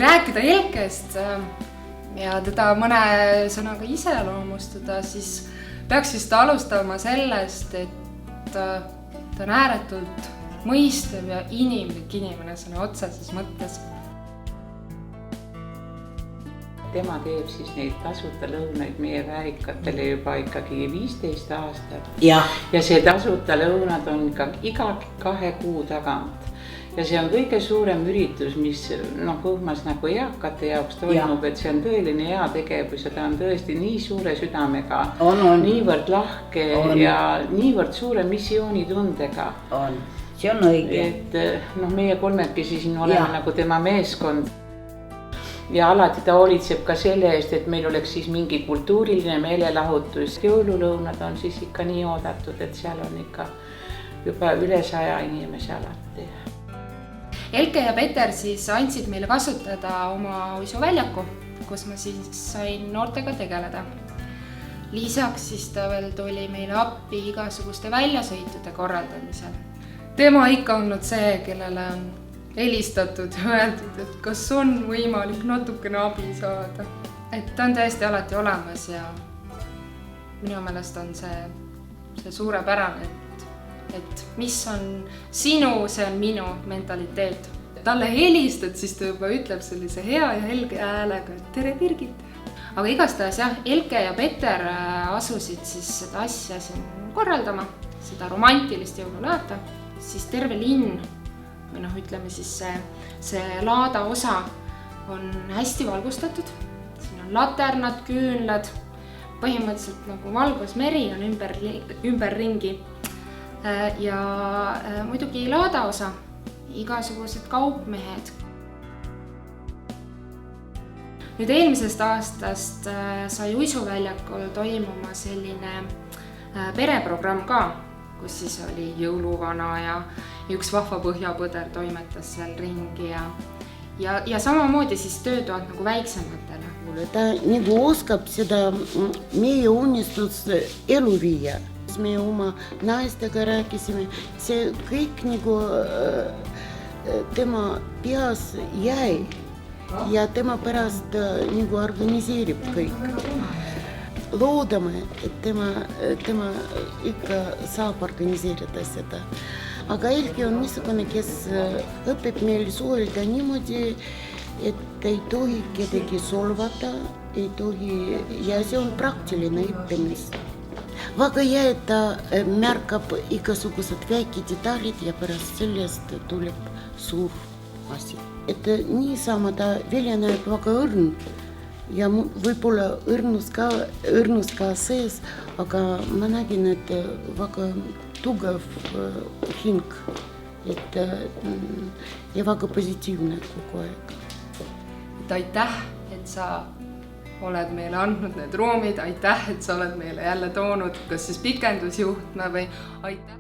rääkida Elkest ja teda mõne sõnaga iseloomustada, siis peaks vist alustama sellest, et ta on ääretult mõistev ja inimlik inimene sõna otseses mõttes. Tema teeb siis neid tasuta lõunaid meie väärikatele juba ikkagi 15 aastat. Ja see tasuta lõunad on iga 2 kuu tagant. Ja see on kõige suurem üritus, mis Kõhmas nagu eakate jaoks toimub, et see on tõeline hea tegevus ja ta on tõesti nii suure südamega, niivõrd lahke ja niivõrd suure missioonitundega. See on õige. Et meie kolmekesi siin oleme nagu tema meeskond. Ja alati ta hoolitseb ka selle eest, et meil oleks siis mingi kultuuriline meelelahutus. Jõululõunad on siis ikka nii oodatud, et seal on ikka juba üle 100 inimese alati. Elke ja Peter siis andsid meile kasutada oma uisuväljaku, kus ma siis sain noortega tegeleda. Lisaks siis ta veel tuli meile appi igasuguste väljasõitude korraldamisel. Tema ikka olnud see, kellele on helistatud ja öeldud, et kas on võimalik natukene abi saada. Et ta on täiesti alati olemas ja minu meelest on see suurepärane, et mis on sinu, see on minu mentaliteet. Talle helistad, siis ta juba ütleb sellise hea ja helge häälega, et tere Birgit. Aga igastahes jah, Elke ja Peter asusid siis seda asja siin korraldama, seda romantilist jõululaata, siis terve linn või ütleme siis see laada osa on hästi valgustatud. Siin on laternad, küünlad, põhimõtteliselt nagu valgus meri on ümberringi. Ja muidugi laada osa, igasugused kaupmehed. Nüüd eelmisest aastast sai uisuväljakul toimuma selline pereprogramm ka, kus siis oli jõuluvana ja üks vahva põhjapõder toimetas seal ringi ja samamoodi siis töötoad nagu väiksematele. Ta nagu oskab seda meie unistust elu viia. Me oma naistega rääkisime, see kõik nagu tema peas jäi ja tema pärast nagu organiseerib kõik. Loodame, et tema ikka saab organiseerida seda. Aga Elke on niisugune, kes õpib meil suhelda niimoodi, et ei tohi kedagi solvata, ei tohi, ja see on praktiline õppimis. Väga hea, et ta märkab igasugused väike detaalid ja pärast sellest tuleb suur asi. Et niisama ta välja näeb väga õrn ja võib-olla õrnus ka sees, aga ma nägin, et väga tugev hing ja väga positiivne kogu aeg. Aitäh, et sa oled meile andnud need ruumid, aitäh, et sa oled meile jälle toonud kas siis pikendusjuhtme või aitäh.